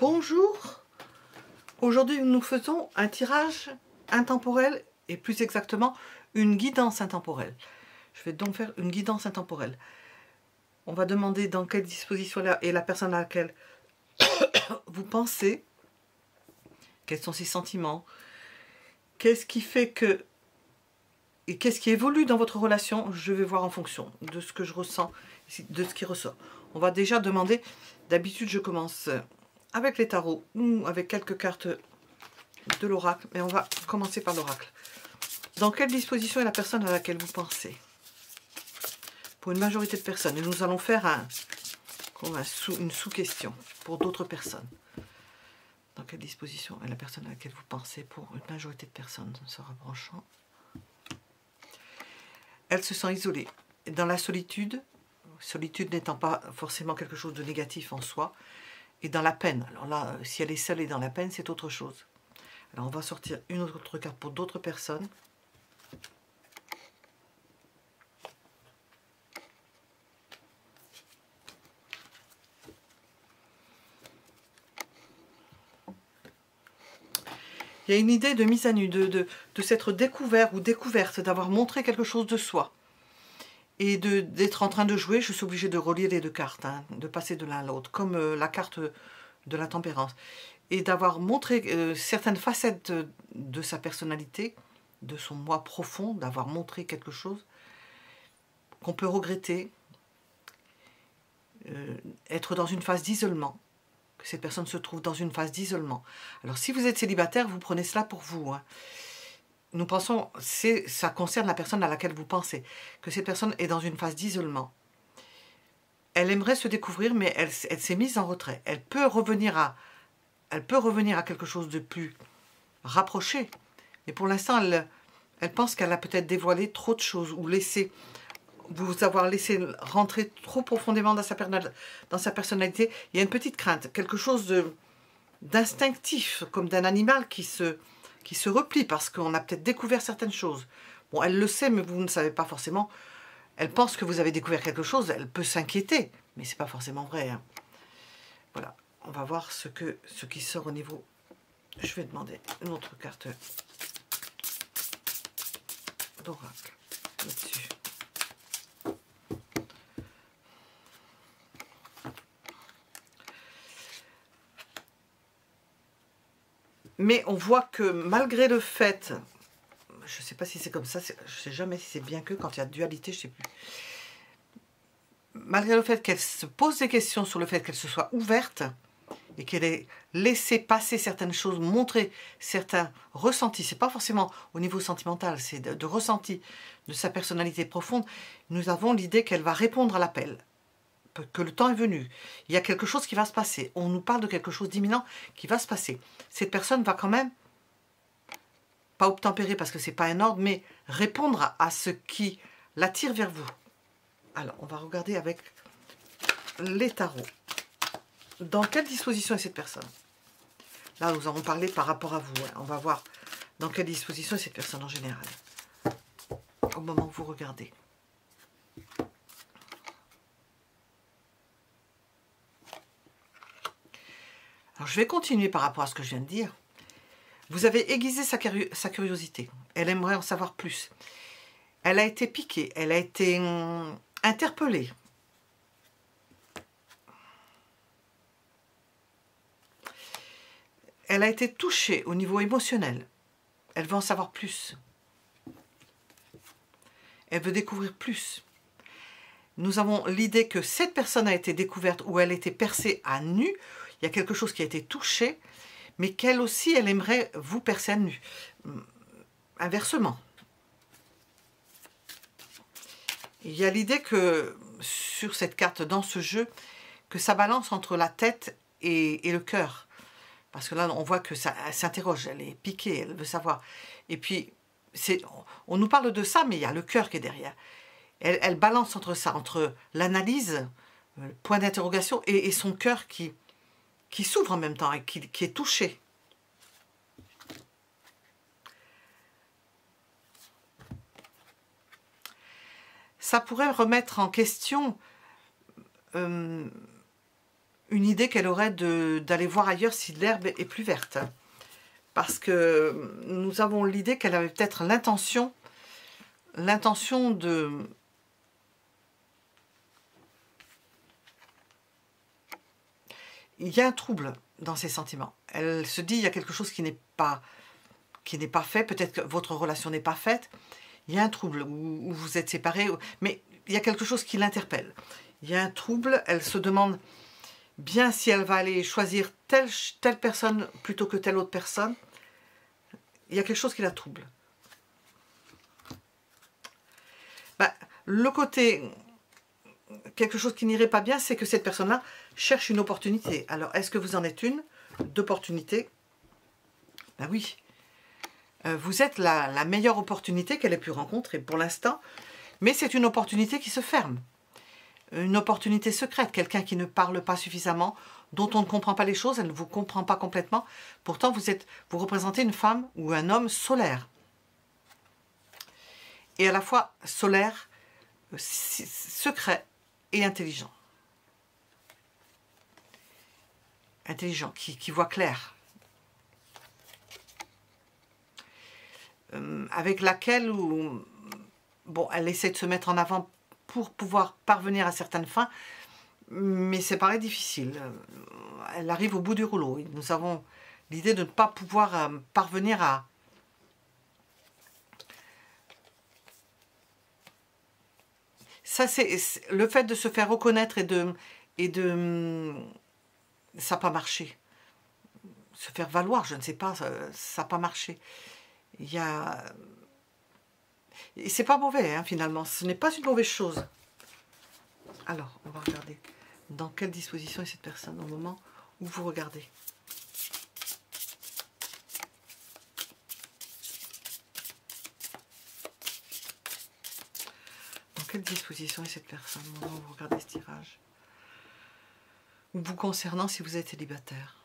Bonjour, aujourd'hui nous faisons un tirage intemporel et plus exactement une guidance intemporelle. Je vais donc faire une guidance intemporelle. On va demander dans quelle disposition est la personne à laquelle vous pensez, quels sont ses sentiments, qu'est-ce qui fait que et qu'est-ce qui évolue dans votre relation. Je vais voir en fonction de ce que je ressens, de ce qui ressort. On va déjà demander, d'habitude je commence avec les tarots ou avec quelques cartes de l'oracle, mais on va commencer par l'oracle. Dans quelle disposition est la personne à laquelle vous pensez? Pour une majorité de personnes. Et nous allons faire une sous-question pour d'autres personnes. Dans quelle disposition est la personne à laquelle vous pensez pour une majorité de personnes, se rapprochant? Elle se sent isolée. Dans la solitude, solitude n'étant pas forcément quelque chose de négatif en soi, et dans la peine. Alors là, si elle est seule et dans la peine, c'est autre chose. Alors on va sortir une autre carte pour d'autres personnes. Il y a une idée de mise à nu, de s'être découvert ou découverte, d'avoir montré quelque chose de soi. Et d'être en train de jouer, je suis obligée de relier les deux cartes, hein, de passer de l'un à l'autre, comme la carte de la tempérance. Et d'avoir montré certaines facettes de sa personnalité, de son moi profond, d'avoir montré quelque chose qu'on peut regretter, être dans une phase d'isolement. Que cette personne se trouve dans une phase d'isolement. Alors si vous êtes célibataire, vous prenez cela pour vous. Hein. Nous pensons, ça concerne la personne à laquelle vous pensez, que cette personne est dans une phase d'isolement. Elle aimerait se découvrir, mais elle s'est mise en retrait. Elle peut revenir à quelque chose de plus rapproché. Mais pour l'instant, elle pense qu'elle a peut-être dévoilé trop de choses ou vous avoir laissé rentrer trop profondément dans sa personnalité. Il y a une petite crainte, quelque chose d'instinctif, comme d'un animal qui se replie parce qu'on a peut-être découvert certaines choses. Bon, elle le sait, mais vous ne savez pas forcément. Elle pense que vous avez découvert quelque chose, elle peut s'inquiéter, mais c'est pas forcément vrai. Hein. Voilà, on va voir ce qui sort au niveau. Je vais demander une autre carte d'oracle là-dessus. Mais on voit que malgré le fait, je ne sais pas si c'est comme ça, je ne sais jamais si c'est bien que quand il y a dualité, je ne sais plus. Malgré le fait qu'elle se pose des questions sur le fait qu'elle se soit ouverte et qu'elle ait laissé passer certaines choses, montrer certains ressentis, c'est pas forcément au niveau sentimental, c'est de ressenti de sa personnalité profonde, nous avons l'idée qu'elle va répondre à l'appel. Que le temps est venu, il y a quelque chose qui va se passer, on nous parle de quelque chose d'imminent qui va se passer. Cette personne va quand même, pas obtempérer parce que c'est pas un ordre, mais répondre à ce qui l'attire vers vous. Alors, on va regarder avec les tarots. Dans quelle disposition est cette personne? Là, nous avons parlé par rapport à vous. Hein. On va voir dans quelle disposition est cette personne en général, au moment où vous regardez. Alors, je vais continuer par rapport à ce que je viens de dire. Vous avez aiguisé sa curiosité. Elle aimerait en savoir plus. Elle a été piquée. Elle a été interpellée. Elle a été touchée au niveau émotionnel. Elle veut en savoir plus. Elle veut découvrir plus. Nous avons l'idée que cette personne a été découverte ou elle a été percée à nu. Il y a quelque chose qui a été touché, mais qu'elle aussi, elle aimerait vous percer à nu. Inversement. Il y a l'idée que, sur cette carte, dans ce jeu, que ça balance entre la tête et le cœur. Parce que là, on voit que ça s'interroge, elle est piquée, elle veut savoir. Et puis, on nous parle de ça, mais il y a le cœur qui est derrière. Elle balance entre ça, entre l'analyse, le point d'interrogation, et son cœur qui s'ouvre en même temps et qui est touché. Ça pourrait remettre en question une une idée qu'elle aurait d'aller voir ailleurs si l'herbe est plus verte. Parce que nous avons l'idée qu'elle avait peut-être l'intention de... Il y a un trouble dans ses sentiments. Elle se dit, il y a quelque chose qui n'est pas fait, peut-être que votre relation n'est pas faite. Il y a un trouble, où vous êtes séparés, mais il y a quelque chose qui l'interpelle. Il y a un trouble, elle se demande bien si elle va aller choisir telle personne plutôt que telle autre personne. Il y a quelque chose qui la trouble. Le côté, quelque chose qui n'irait pas bien, c'est que cette personne-là cherche une opportunité. Alors, est-ce que vous en êtes une d'opportunité? Ben oui. Vous êtes la meilleure opportunité qu'elle ait pu rencontrer pour l'instant, mais c'est une opportunité qui se ferme. Une opportunité secrète, quelqu'un qui ne parle pas suffisamment, dont on ne comprend pas les choses, elle ne vous comprend pas complètement. Pourtant, vous représentez une femme ou un homme solaire. Et à la fois solaire, secret et intelligent. Intelligent, qui voit clair. Avec laquelle, bon, elle essaie de se mettre en avant pour pouvoir parvenir à certaines fins, mais c'est pareil difficile. Elle arrive au bout du rouleau. Nous avons l'idée de ne pas pouvoir parvenir à... Ça, c'est le fait de se faire reconnaître et de ça n'a pas marché. Se faire valoir, je ne sais pas, ça n'a pas marché. Il y a... Et c'est pas mauvais, hein, finalement. Ce n'est pas une mauvaise chose. Alors, on va regarder. Dans quelle disposition est cette personne au moment où vous regardez? Dans quelle disposition est cette personne au moment où vous regardez ce tirage? Ou vous concernant si vous êtes célibataire?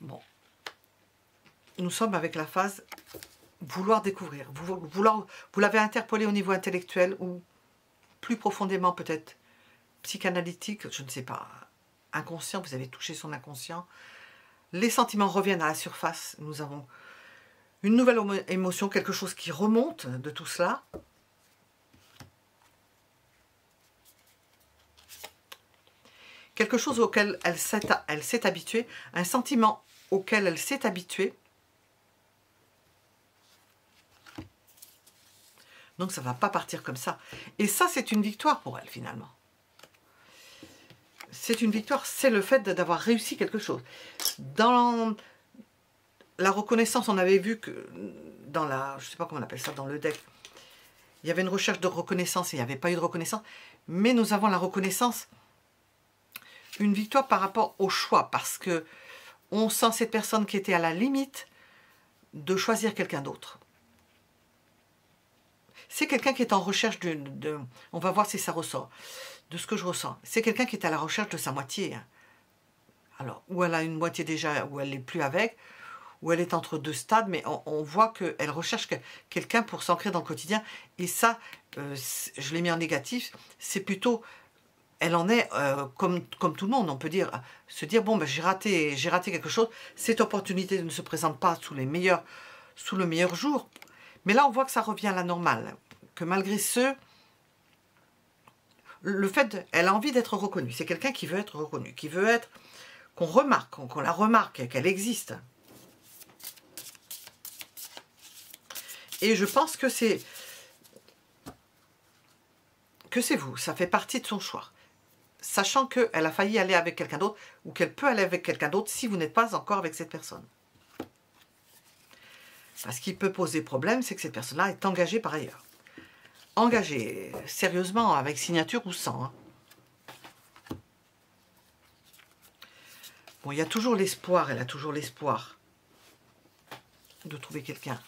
Bon. Nous sommes avec la phase vouloir découvrir. Vous l'avez interpellé au niveau intellectuel ou plus profondément peut-être psychanalytique, je ne sais pas, inconscient, vous avez touché son inconscient. Les sentiments reviennent à la surface. Nous avons une nouvelle émotion, quelque chose qui remonte de tout cela. Quelque chose auquel elle s'est habituée, un sentiment auquel elle s'est habituée. Donc ça ne va pas partir comme ça. Et ça, c'est une victoire pour elle, finalement. C'est une victoire, c'est le fait d'avoir réussi quelque chose. Dans la reconnaissance, on avait vu que dans la... Je ne sais pas comment on appelle ça, dans le deck, il y avait une recherche de reconnaissance et il n'y avait pas eu de reconnaissance. Mais nous avons la reconnaissance, une victoire par rapport au choix. Parce que on sent cette personne qui était à la limite de choisir quelqu'un d'autre. C'est quelqu'un qui est en recherche on va voir si ça ressort, de ce que je ressens. C'est quelqu'un qui est à la recherche de sa moitié. Alors, ou elle a une moitié déjà, ou elle n'est plus avec, ou elle est entre deux stades, mais on voit qu'elle recherche quelqu'un pour s'ancrer dans le quotidien. Et ça, je l'ai mis en négatif, c'est plutôt, elle en est comme tout le monde, on peut dire, se dire, bon, ben, j'ai raté quelque chose, cette opportunité ne se présente pas sous le meilleur jour. Mais là, on voit que ça revient à la normale, que malgré le fait, elle a envie d'être reconnue. C'est quelqu'un qui veut être reconnu, qui veut être, qu'on remarque, qu'on la remarque, qu'elle existe. Et je pense que c'est vous, ça fait partie de son choix. Sachant qu'elle a failli aller avec quelqu'un d'autre, ou qu'elle peut aller avec quelqu'un d'autre si vous n'êtes pas encore avec cette personne. Ce qui peut poser problème, c'est que cette personne-là est engagée par ailleurs. Engagée, sérieusement, avec signature ou sans. Hein. Bon, il y a toujours l'espoir, elle a toujours l'espoir de trouver quelqu'un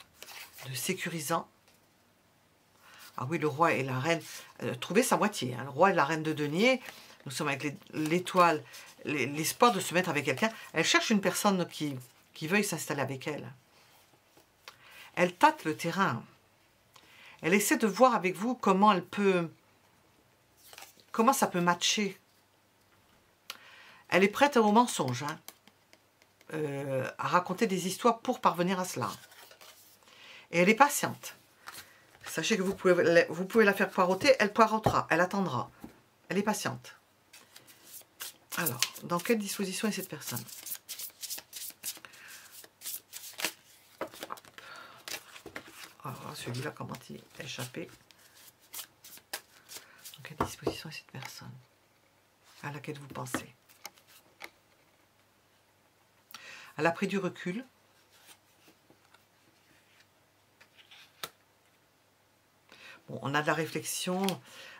de sécurisant. Ah oui, le roi et la reine, trouver sa moitié. Hein. Le roi et la reine de denier, nous sommes avec l'étoile, l'espoir de se mettre avec quelqu'un. Elle cherche une personne qui veuille s'installer avec elle. Elle tâte le terrain. Elle essaie de voir avec vous comment elle peut comment ça peut matcher? Elle est prête au mensonge, hein, à raconter des histoires pour parvenir à cela. Et elle est patiente. Sachez que vous pouvez la faire poireauter, elle poireautera, elle attendra. Elle est patiente. Alors, dans quelle disposition est cette personne? Alors, celui-là, comment il a échappé? Dans quelle disposition est cette personne à laquelle vous pensez? Elle a pris du recul. Bon, on a de la réflexion,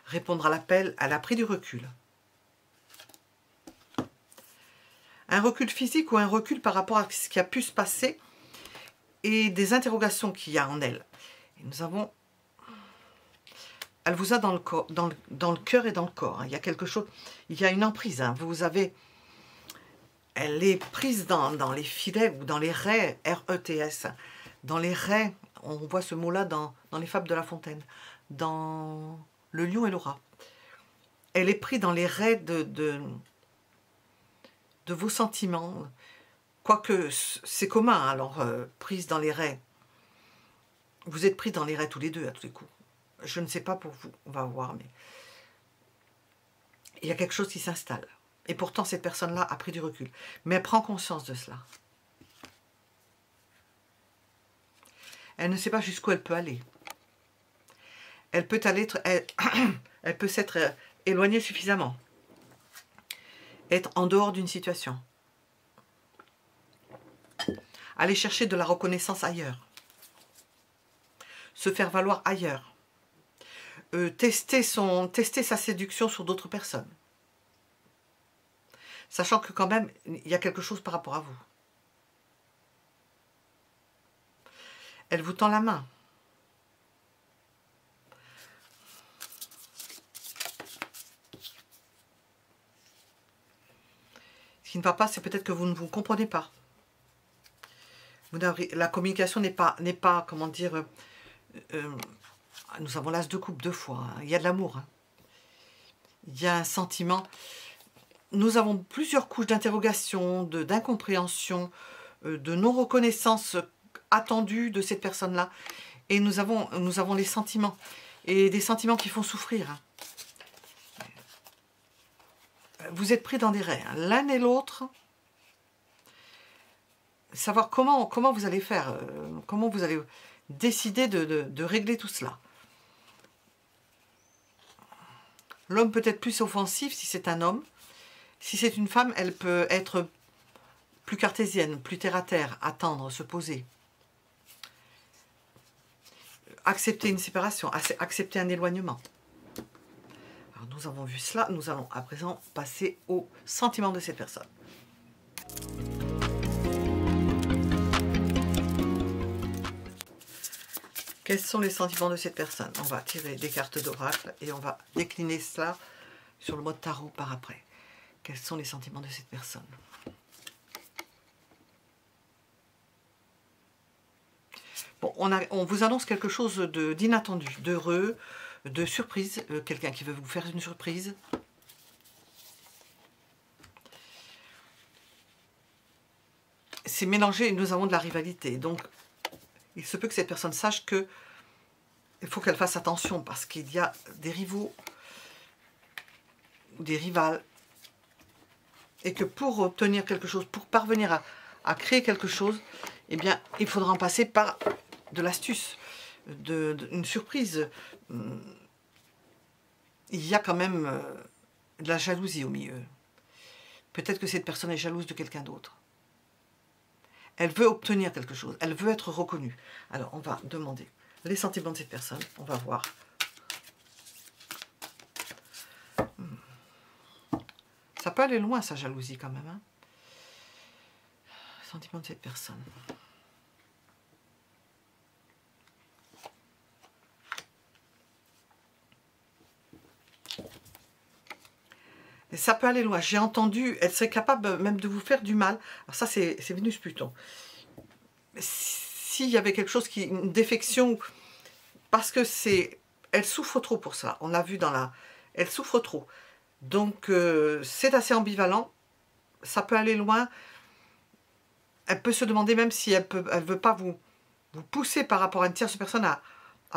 répondre à l'appel, elle a pris du recul. Un recul physique ou un recul par rapport à ce qui a pu se passer et des interrogations qu'il y a en elle. Et nous avons... Elle vous a dans le corps, dans le cœur et dans le corps. Hein. Il y a quelque chose, il y a une emprise. Hein. Vous avez... Elle est prise dans les filets ou dans les raies, R-E-T-S. Dans les raies, on voit ce mot-là dans les Fables de La Fontaine. Dans Le Lion et le Rat. Elle est prise dans les raies de vos sentiments. Quoique c'est commun, alors, prise dans les raies. Vous êtes pris dans les raies tous les deux, à tous les coups. Je ne sais pas pour vous, on va voir, mais... Il y a quelque chose qui s'installe. Et pourtant, cette personne-là a pris du recul. Mais elle prend conscience de cela. Elle ne sait pas jusqu'où elle peut aller. Elle peut aller, elle peut s'être éloignée suffisamment. Être en dehors d'une situation. Aller chercher de la reconnaissance ailleurs. Se faire valoir ailleurs. Tester sa séduction sur d'autres personnes. Sachant que quand même, il y a quelque chose par rapport à vous. Elle vous tend la main. Ce qui ne va pas, c'est peut-être que vous ne vous comprenez pas. La communication n'est pas, comment dire, nous avons l'as de coupe 2 fois. Hein. Il y a de l'amour. Hein. Il y a un sentiment. Nous avons plusieurs couches d'interrogation, d'incompréhension, de non-reconnaissance attendue de cette personne-là. Et nous avons les sentiments. Et des sentiments qui font souffrir. Hein. Vous êtes pris dans des raies. Hein. L'un et l'autre. Savoir comment vous allez faire. Comment vous allez décider de régler tout cela. L'homme peut être plus offensif si c'est un homme. Si c'est une femme, elle peut être plus cartésienne, plus terre-à-terre, attendre, se poser. Accepter une séparation, accepter un éloignement. Alors nous avons vu cela, nous allons à présent passer aux sentiments de cette personne. Quels sont les sentiments de cette personne? On va tirer des cartes d'oracle et on va décliner cela sur le mode tarot par après. Quels sont les sentiments de cette personne? Bon, on vous annonce quelque chose d'inattendu, d'heureux, de surprise. Quelqu'un qui veut vous faire une surprise. C'est mélangé, nous avons de la rivalité. Donc, il se peut que cette personne sache que il faut qu'elle fasse attention parce qu'il y a des rivaux ou des rivales. Et que pour obtenir quelque chose, pour parvenir à créer quelque chose, eh bien, il faudra en passer par de l'astuce, une surprise. Il y a quand même de la jalousie au milieu. Peut-être que cette personne est jalouse de quelqu'un d'autre. Elle veut obtenir quelque chose, elle veut être reconnue. Alors, on va demander les sentiments de cette personne, on va voir. Ça peut aller loin, sa jalousie, quand même. Hein. Sentiment de cette personne. Et ça peut aller loin. J'ai entendu, elle serait capable même de vous faire du mal. Alors ça, c'est Vénus-Pluton. S'il y avait quelque chose une défection, parce que elle souffre trop pour ça. On l'a vu elle souffre trop. Donc, c'est assez ambivalent. Ça peut aller loin. Elle peut se demander même si elle veut pas vous pousser par rapport à une tierce personne à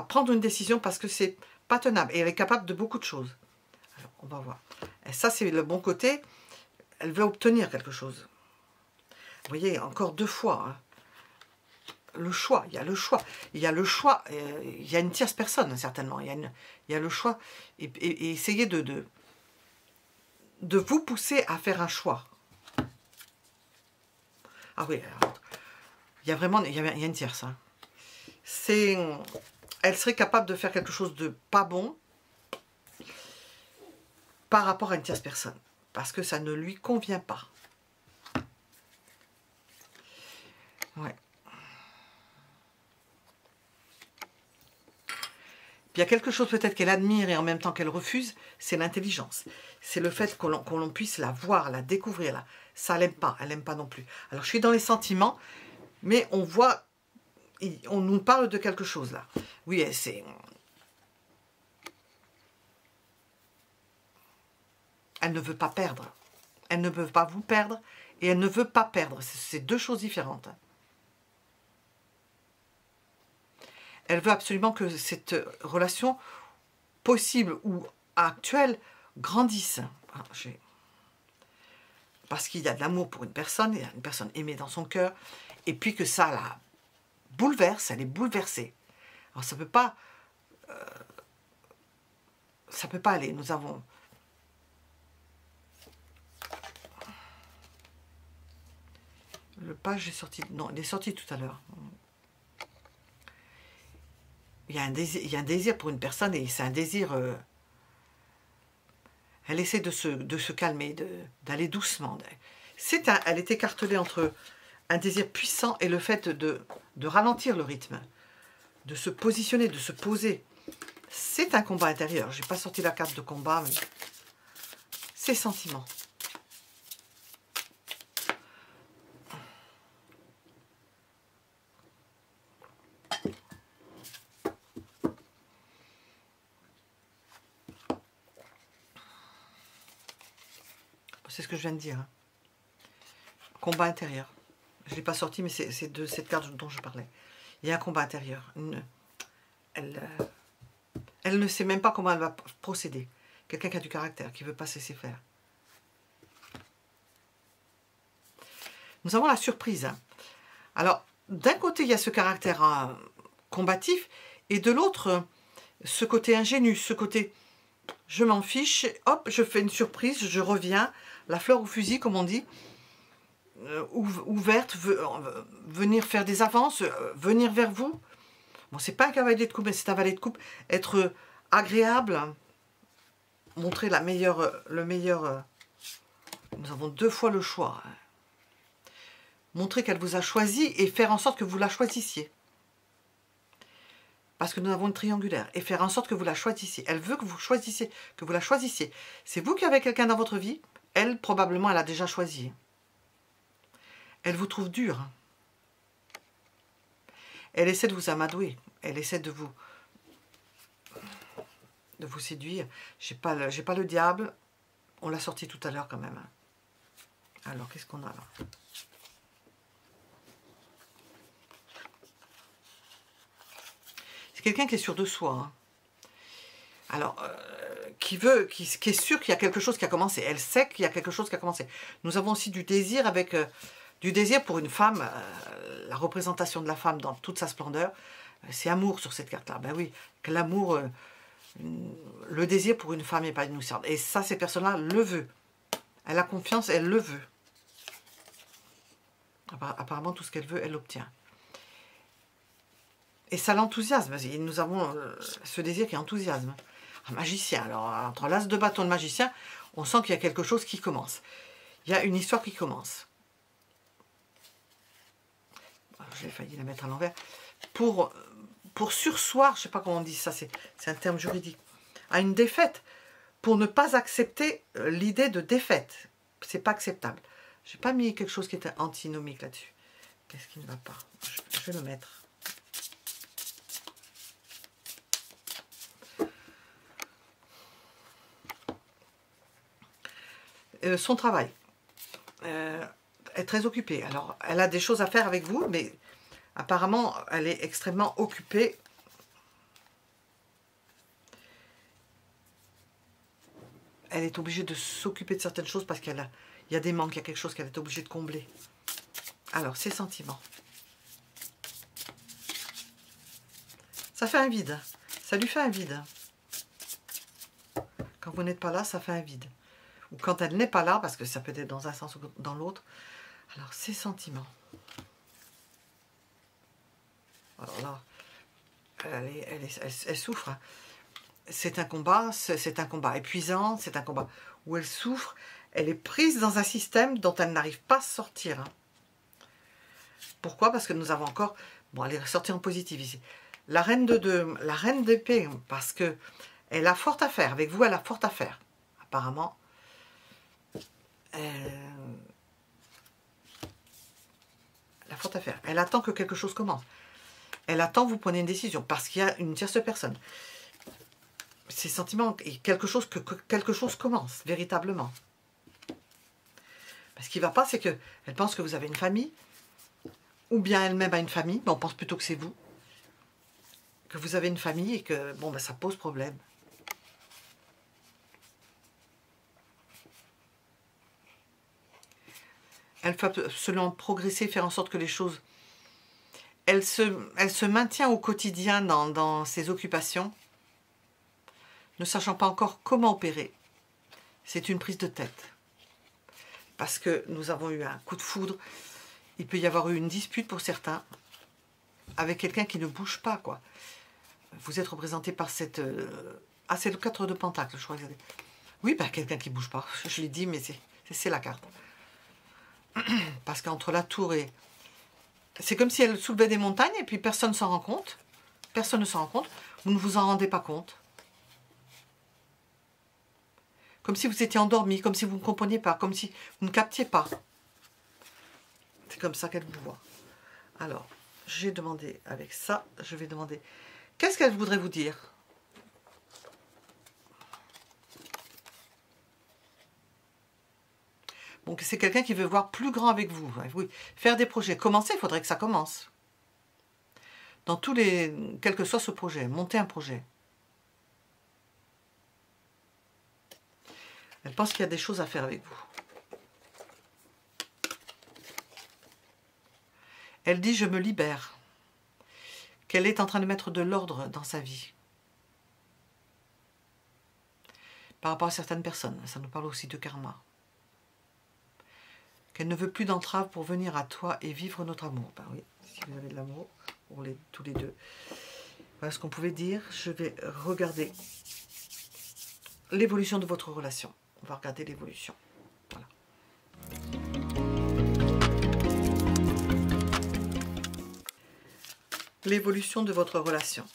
prendre une décision parce que c'est pas tenable. Et elle est capable de beaucoup de choses. Alors, on va voir. Et ça, c'est le bon côté. Elle veut obtenir quelque chose. Vous voyez, encore 2 fois. Hein. Le choix, il y a le choix. Il y a le choix. Il y a une tierce personne, certainement. Il y a le choix. Et essayez de vous pousser à faire un choix. Ah oui, alors, il y a vraiment il y a une tierce. Hein. Elle serait capable de faire quelque chose de pas bon par rapport à une tierce personne. Parce que ça ne lui convient pas. Ouais. Puis il y a quelque chose peut-être qu'elle admire et en même temps qu'elle refuse, c'est l'intelligence. C'est le fait qu'on puisse la voir, la découvrir. Là. Ça, elle n'aime pas non plus. Alors, je suis dans les sentiments, mais on voit, on nous parle de quelque chose là. Oui, c'est... Elle ne veut pas perdre. Elle ne veut pas vous perdre et elle ne veut pas perdre. C'est 2 choses différentes. Elle veut absolument que cette relation possible ou actuelle grandisse. Parce qu'il y a de l'amour pour une personne, il y a une personne aimée dans son cœur, et puis que ça la bouleverse, elle est bouleversée. Alors ça peut pas aller. Nous avons... Le page est sorti... Non, il est sorti tout à l'heure. Il y a un désir pour une personne et c'est un désir... elle essaie de se calmer, d'aller doucement. Elle est écartelée entre un désir puissant et le fait de ralentir le rythme, de se positionner, de se poser. C'est un combat intérieur. Je n'ai pas sorti la carte de combat, mais c'est sentiment. C'est ce que je viens de dire. Hein. Combat intérieur. Je ne l'ai pas sorti, mais c'est de cette carte dont je parlais. Il y a un combat intérieur. Elle ne sait même pas comment elle va procéder. Quelqu'un qui a du caractère, qui ne veut pas se laisser faire. Nous avons la surprise. Hein. Alors, d'un côté, il y a ce caractère combatif, et de l'autre, ce côté ingénu, ce côté je m'en fiche, hop, je fais une surprise, je reviens, la fleur au fusil, comme on dit, ouverte, venir faire des avances, venir vers vous. Bon, c'est pas un cavalier de coupe, mais c'est un valet de coupe. Être agréable, montrer le meilleur. Nous avons 2 fois le choix. Montrer qu'elle vous a choisi et faire en sorte que vous la choisissiez. Parce que nous avons une triangulaire. Et faire en sorte que vous la choisissiez. Elle veut que vous choisissiez, que vous la choisissiez. C'est vous qui avez quelqu'un dans votre vie. Elle, probablement, elle a déjà choisi. Elle vous trouve dur. Elle essaie de vous amadouer. Elle essaie de vous séduire. J'ai pas le diable. On l'a sorti tout à l'heure quand même. Alors, qu'est-ce qu'on a là? C'est quelqu'un qui est sûr de soi. Hein. Alors, qui est sûr qu'il y a quelque chose qui a commencé. Elle sait qu'il y a quelque chose qui a commencé. Nous avons aussi du désir avec... du désir pour une femme, la représentation de la femme dans toute sa splendeur, c'est amour sur cette carte-là. Ben oui, que l'amour, le désir pour une femme épanouissante. Et ça, ces personnes-là le veulent. Elle a confiance, elle le veut. Apparemment, tout ce qu'elle veut, elle l'obtient. Et ça l'enthousiasme. Nous avons ce désir qui enthousiasme. Un magicien. Alors, entre l'as de bâton et le magicien, on sent qu'il y a quelque chose qui commence. Il y a une histoire qui commence. J'ai failli la mettre à l'envers. Pour sursoir, je ne sais pas comment on dit ça, c'est un terme juridique, à une défaite, pour ne pas accepter l'idée de défaite. C'est pas acceptable. J'ai pas mis quelque chose qui était antinomique là-dessus. Qu'est-ce qui ne va pas? Je vais le mettre. Son travail. Est très occupée. Alors, elle a des choses à faire avec vous, mais apparemment, elle est extrêmement occupée. Elle est obligée de s'occuper de certaines choses parce qu'il y a des manques, il y a quelque chose qu'elle est obligée de combler. Alors, ses sentiments. Ça fait un vide. Ça lui fait un vide. Quand vous n'êtes pas là, ça fait un vide. Ou quand elle n'est pas là, parce que ça peut être dans un sens ou dans l'autre. Alors, ses sentiments. Alors là, elle souffre. Hein. C'est un combat épuisant, c'est un combat où elle souffre. Elle est prise dans un système dont elle n'arrive pas à sortir. Hein. Pourquoi? Parce que nous avons encore... Bon, elle est sortie en positif ici. La reine d'épée, parce que elle a fort à faire. Avec vous, elle a fort à faire. Apparemment. Elle a fort à faire. Elle attend que quelque chose commence. Elle attend que vous preniez une décision. Parce qu'il y a une tierce personne. Ses sentiments, quelque chose commence, véritablement. Ce qui ne va pas, c'est qu'elle pense que vous avez une famille. Ou bien elle-même a une famille. Mais on pense plutôt que c'est vous. Que vous avez une famille et que, bon, ben, ça pose problème. Elle peut absolument progresser, faire en sorte que les choses... Elle se maintient au quotidien dans ses occupations, ne sachant pas encore comment opérer. C'est une prise de tête. Parce que nous avons eu un coup de foudre. Il peut y avoir eu une dispute pour certains avec quelqu'un qui ne bouge pas, quoi. Vous êtes représenté par cette... Ah, c'est le 4 de Pentacle, je crois. Oui, bah, quelqu'un qui ne bouge pas. Je l'ai dit, mais c'est la carte. Parce qu'entre la tour et... C'est comme si elle soulevait des montagnes et puis personne ne s'en rend compte. Personne ne s'en rend compte. Vous ne vous en rendez pas compte. Comme si vous étiez endormi, comme si vous ne compreniez pas, comme si vous ne captiez pas. C'est comme ça qu'elle vous voit. Alors, j'ai demandé avec ça, je vais demander... Qu'est-ce qu'elle voudrait vous dire? Donc, c'est quelqu'un qui veut voir plus grand avec vous. Oui, faire des projets. Commencer, il faudrait que ça commence. Dans tous les... Quel que soit ce projet, monter un projet. Elle pense qu'il y a des choses à faire avec vous. Elle dit « je me libère ». Qu'elle est en train de mettre de l'ordre dans sa vie. Par rapport à certaines personnes, ça nous parle aussi de karma. Qu'elle ne veut plus d'entrave pour venir à toi et vivre notre amour. Ben oui, si vous avez de l'amour, pour tous les deux. Voilà ce qu'on pouvait dire. Je vais regarder l'évolution de votre relation. On va regarder l'évolution. Voilà. L'évolution de votre relation.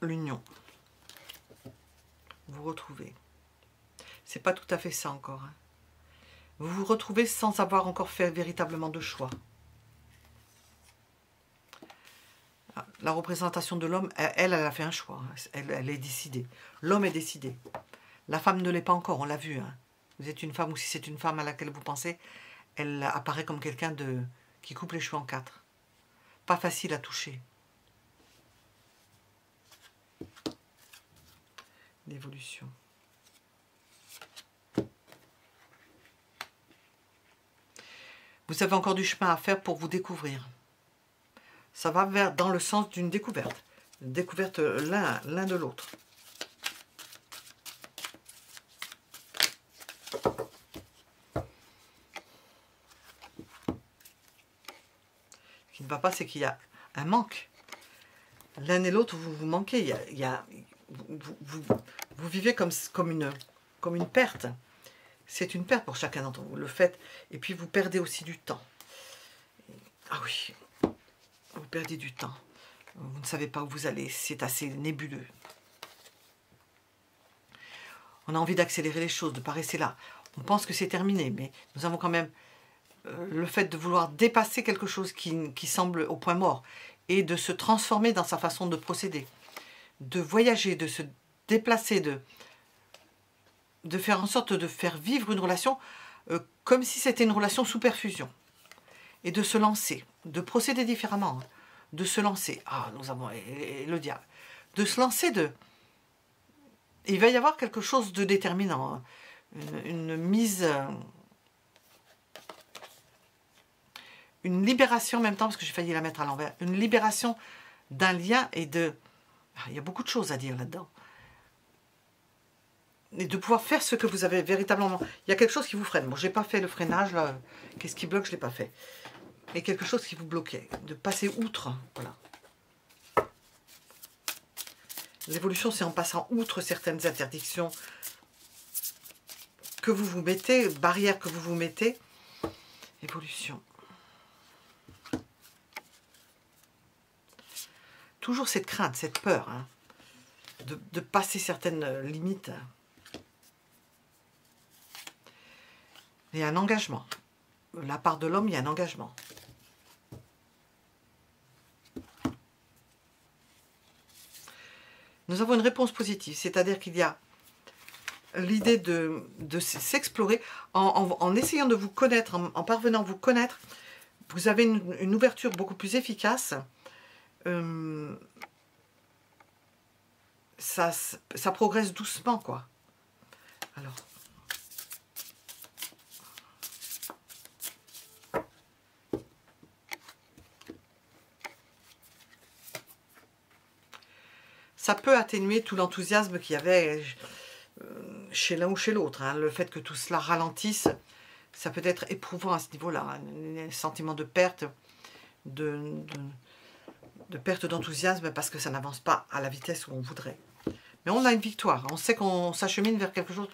L'union. Vous retrouvez. C'est pas tout à fait ça encore. Hein. Vous vous retrouvez sans avoir encore fait véritablement de choix. La représentation de l'homme, elle a fait un choix. Hein. Elle est décidée. L'homme est décidé. La femme ne l'est pas encore, on l'a vu. Hein. Vous êtes une femme ou si c'est une femme à laquelle vous pensez, elle apparaît comme quelqu'un qui coupe les cheveux en quatre. Pas facile à toucher. L'évolution. Vous avez encore du chemin à faire pour vous découvrir. Ça va dans le sens d'une découverte. Une découverte l'un de l'autre. Ce qui ne va pas, c'est qu'il y a un manque. L'un et l'autre, vous vous manquez. Vous vivez comme une perte. C'est une perte pour chacun d'entre vous, le fait. Et puis vous perdez aussi du temps. Ah oui, vous perdez du temps. Vous ne savez pas où vous allez. C'est assez nébuleux. On a envie d'accélérer les choses, de ne pas rester là. On pense que c'est terminé, mais nous avons quand même le fait de vouloir dépasser quelque chose qui semble au point mort et de se transformer dans sa façon de procéder, de voyager, de se déplacer, de faire en sorte de faire vivre une relation comme si c'était une relation sous perfusion et de se lancer, de procéder différemment, hein, de se lancer. Ah, nous avons et le diable. De se lancer il va y avoir quelque chose de déterminant, hein, une mise... une libération en même temps, parce que j'ai failli la mettre à l'envers, une libération d'un lien et de... Ah, il y a beaucoup de choses à dire là-dedans. Et de pouvoir faire ce que vous avez véritablement... Il y a quelque chose qui vous freine. Bon, j'ai pas fait le freinage, là. Qu'est-ce qui bloque? Je l'ai pas fait. Et quelque chose qui vous bloquait. De passer outre, voilà. L'évolution, c'est en passant outre certaines interdictions que vous vous mettez, barrières que vous vous mettez. Évolution. Toujours cette crainte, cette peur, hein, de passer certaines limites. Il y a un engagement. De la part de l'homme, il y a un engagement. Nous avons une réponse positive, c'est-à-dire qu'il y a l'idée de s'explorer en essayant de vous connaître, en parvenant à vous connaître. Vous avez une ouverture beaucoup plus efficace. Ça progresse doucement, quoi. Alors... ça peut atténuer tout l'enthousiasme qu'il y avait chez l'un ou chez l'autre. Hein. Le fait que tout cela ralentisse, ça peut être éprouvant à ce niveau-là. Hein. Un sentiment de perte, de perte d'enthousiasme parce que ça n'avance pas à la vitesse où on voudrait. Mais on a une victoire. On sait qu'on s'achemine vers quelque chose.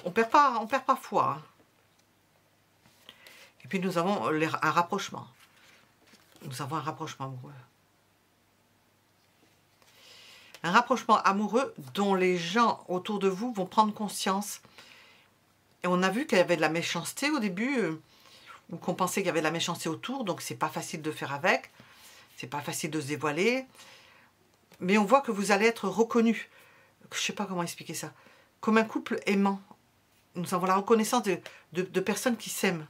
On perd pas foi. Hein. Et puis nous avons un rapprochement. Nous avons un rapprochement amoureux. Un rapprochement amoureux dont les gens autour de vous vont prendre conscience. Et on a vu qu'il y avait de la méchanceté au début, ou qu'on pensait qu'il y avait de la méchanceté autour, donc c'est pas facile de faire avec, c'est pas facile de se dévoiler. Mais on voit que vous allez être reconnu. Je sais pas comment expliquer ça. Comme un couple aimant. Nous avons la reconnaissance de personnes qui s'aiment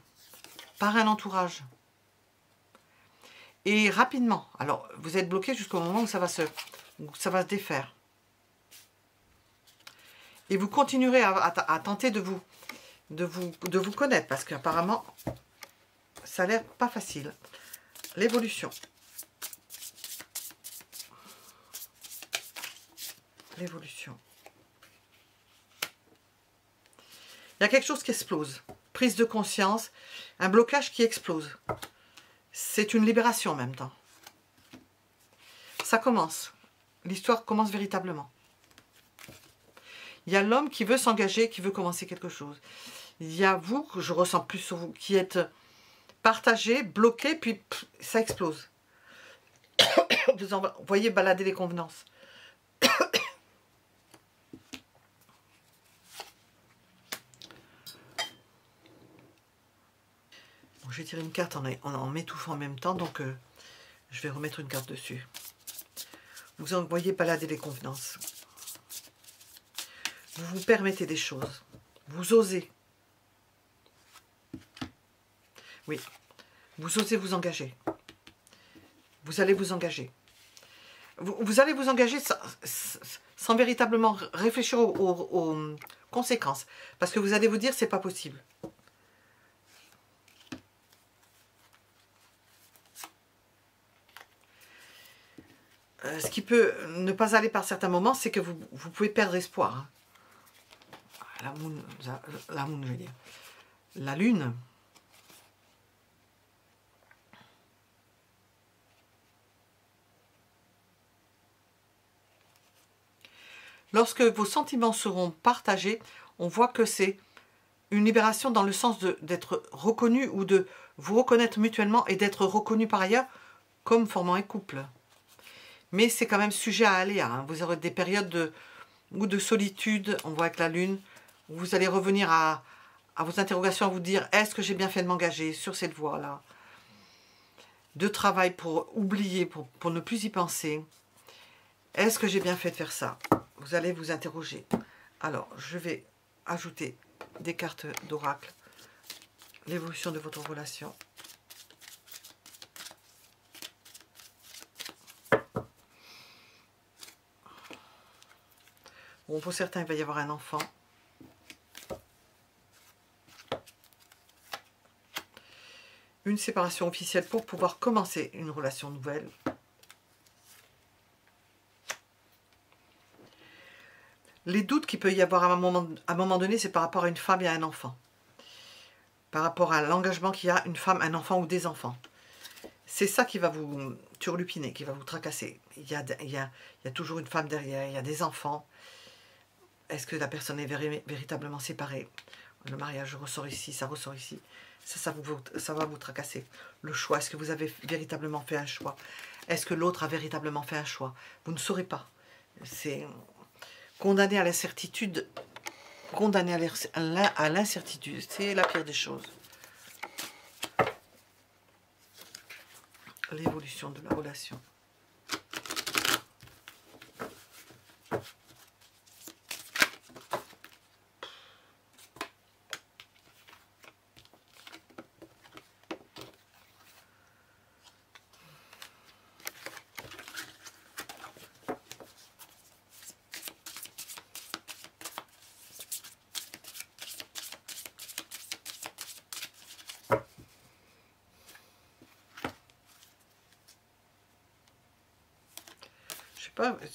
par un entourage. Et rapidement. Alors, vous êtes bloqué jusqu'au moment où ça va se défaire. Et vous continuerez à tenter de vous connaître, parce qu'apparemment, ça a l'air pas facile. L'évolution. L'évolution. Il y a quelque chose qui explose. Prise de conscience, un blocage qui explose. C'est une libération en même temps. Ça commence. L'histoire commence véritablement. Il y a l'homme qui veut s'engager, qui veut commencer quelque chose. Il y a vous, que je ressens plus sur vous, qui êtes partagé, bloqué, puis pff, ça explose. Vous voyez balader les convenances. Bon, j'ai tiré une carte en m'étouffant en même temps, donc je vais remettre une carte dessus. Vous envoyez balader les convenances. Vous vous permettez des choses. Vous osez. Oui. Vous osez vous engager. Vous allez vous engager. Vous allez vous engager sans véritablement réfléchir aux conséquences. Parce que vous allez vous dire, c'est pas possible. Ce qui peut ne pas aller par certains moments, c'est que vous pouvez perdre espoir. Hein. La moon, je veux dire. La lune. Lorsque vos sentiments seront partagés, on voit que c'est une libération dans le sens d'être reconnu ou de vous reconnaître mutuellement et d'être reconnu par ailleurs comme formant un couple. Mais c'est quand même sujet à aléa. Hein. Vous aurez des périodes de solitude, on voit avec la lune, où vous allez revenir à à vos interrogations, à vous dire, est-ce que j'ai bien fait de m'engager sur cette voie-là? De travail pour oublier, pour ne plus y penser. Est-ce que j'ai bien fait de faire ça? Vous allez vous interroger. Alors, je vais ajouter des cartes d'oracle. L'évolution de votre relation. Bon, pour certains, il va y avoir un enfant. Une séparation officielle pour pouvoir commencer une relation nouvelle. Les doutes qu'il peut y avoir à un moment donné, c'est par rapport à une femme et à un enfant. Par rapport à l'engagement qu'il y a une femme, un enfant ou des enfants. C'est ça qui va vous turlupiner, qui va vous tracasser. Il y a toujours une femme derrière, il y a des enfants. Est-ce que la personne est véritablement séparée? Le mariage ressort ici, ça ressort ici. Ça va vous tracasser. Le choix, est-ce que vous avez véritablement fait un choix? Est-ce que l'autre a véritablement fait un choix? Vous ne saurez pas. C'est condamné à l'incertitude. Condamné à l'incertitude, c'est la pire des choses. L'évolution de la relation.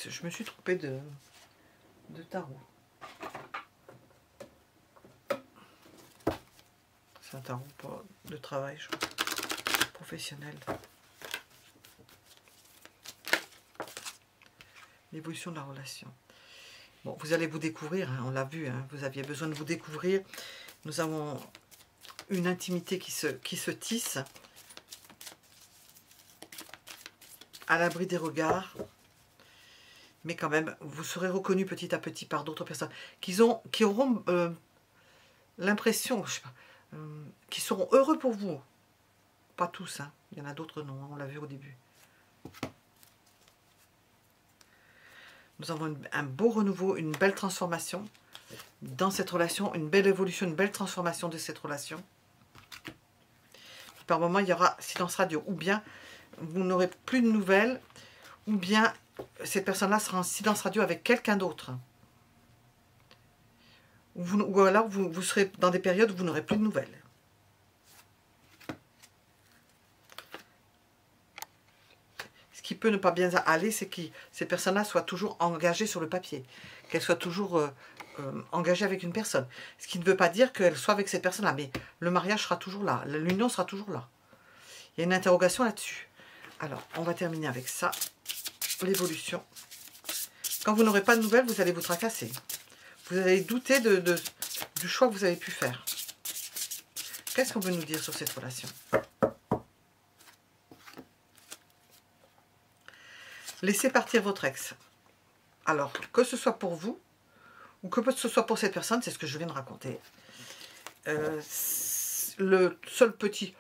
Je me suis trompée de tarot. C'est un tarot de travail, je crois, professionnel. L'évolution de la relation. Bon, vous allez vous découvrir, hein, on l'a vu, hein, vous aviez besoin de vous découvrir. Nous avons une intimité qui se tisse à l'abri des regards. Mais quand même, vous serez reconnu petit à petit par d'autres personnes qui auront l'impression, je sais pas, qui seront heureux pour vous. Pas tous, hein. Il y en a d'autres non, on l'a vu au début. Nous avons un beau renouveau, une belle transformation dans cette relation, une belle évolution, une belle transformation de cette relation. Par moment, il y aura silence radio, ou bien vous n'aurez plus de nouvelles, ou bien cette personne-là sera en silence radio avec quelqu'un d'autre. Ou alors vous serez dans des périodes où vous n'aurez plus de nouvelles. Ce qui peut ne pas bien aller, c'est que cette personne-là soit toujours engagée sur le papier. Qu'elle soit toujours engagée avec une personne. Ce qui ne veut pas dire qu'elle soit avec cette personne-là. Mais le mariage sera toujours là. L'union sera toujours là. Il y a une interrogation là-dessus. Alors, on va terminer avec ça. L'évolution. Quand vous n'aurez pas de nouvelles, vous allez vous tracasser. Vous allez douter du choix que vous avez pu faire. Qu'est-ce qu'on veut nous dire sur cette relation? Laissez partir votre ex. Alors, que ce soit pour vous, ou que ce soit pour cette personne, c'est ce que je viens de raconter. Le seul petit,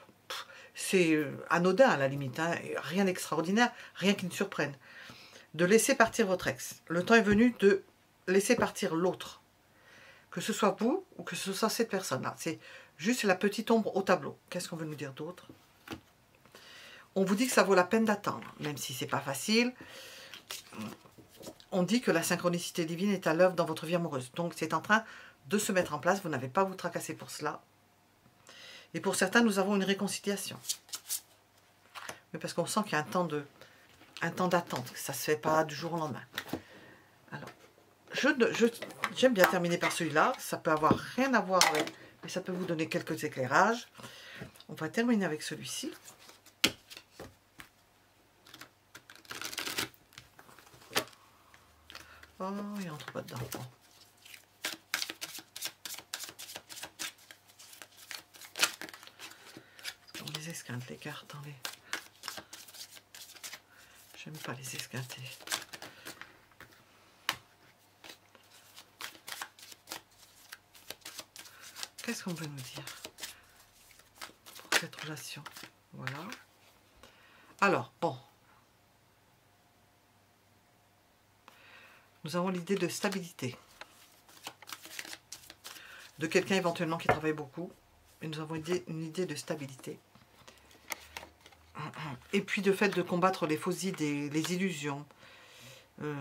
c'est anodin à la limite, hein, rien d'extraordinaire, rien qui ne surprenne. De laisser partir votre ex. Le temps est venu de laisser partir l'autre. Que ce soit vous ou que ce soit cette personne-là. C'est juste la petite ombre au tableau. Qu'est-ce qu'on veut nous dire d'autre? On vous dit que ça vaut la peine d'attendre, même si c'est pas facile. On dit que la synchronicité divine est à l'œuvre dans votre vie amoureuse. Donc c'est en train de se mettre en place. Vous n'avez pas à vous tracasser pour cela. Et pour certains, nous avons une réconciliation. Mais parce qu'on sent qu'il y a un temps d'attente. Ça ne se fait pas du jour au lendemain. Alors, j'aime bien terminer par celui-là. Ça peut avoir rien à voir avec, mais ça peut vous donner quelques éclairages. On va terminer avec celui-ci. Oh, il entre pas dedans. Bon. On les esquinte, les cartes. Hein, j'aime pas les esquinter. Qu'est-ce qu'on veut nous dire pour cette relation? Voilà. Alors, bon. Nous avons l'idée de stabilité. De quelqu'un éventuellement qui travaille beaucoup. Et nous avons une idée de stabilité. Et puis de fait de combattre les fausses idées, les illusions. De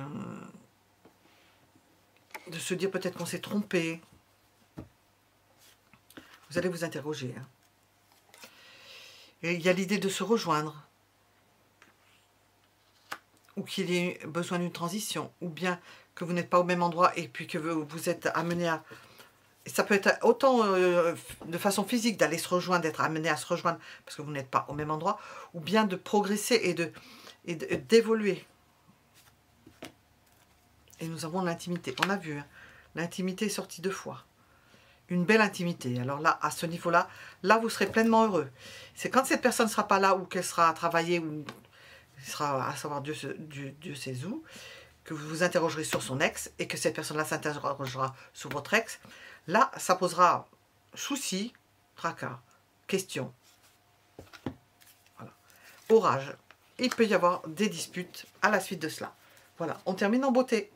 se dire peut-être qu'on s'est trompé. Vous allez vous interroger. Hein. Et il y a l'idée de se rejoindre. Ou qu'il y ait besoin d'une transition. Ou bien que vous n'êtes pas au même endroit et puis que vous êtes amené à... Ça peut être autant de façon physique d'aller se rejoindre, d'être amené à se rejoindre parce que vous n'êtes pas au même endroit. Ou bien de progresser et d'évoluer. Et nous avons l'intimité. On a vu, hein, l'intimité est sortie 2 fois. Une belle intimité. Alors là, à ce niveau-là, là, vous serez pleinement heureux. C'est quand cette personne ne sera pas là ou qu'elle sera à travailler ou sera à savoir Dieu sait où, que vous vous interrogerez sur son ex et que cette personne-là s'interrogera sur votre ex. Là, ça posera souci, tracas, question. Voilà. Orage. Il peut y avoir des disputes à la suite de cela. Voilà, on termine en beauté.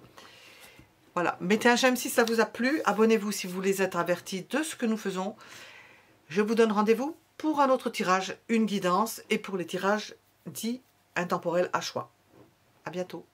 Voilà, mettez un j'aime si ça vous a plu. Abonnez-vous si vous voulez être avertis de ce que nous faisons. Je vous donne rendez-vous pour un autre tirage, une guidance et pour les tirages dits intemporels à choix. À bientôt.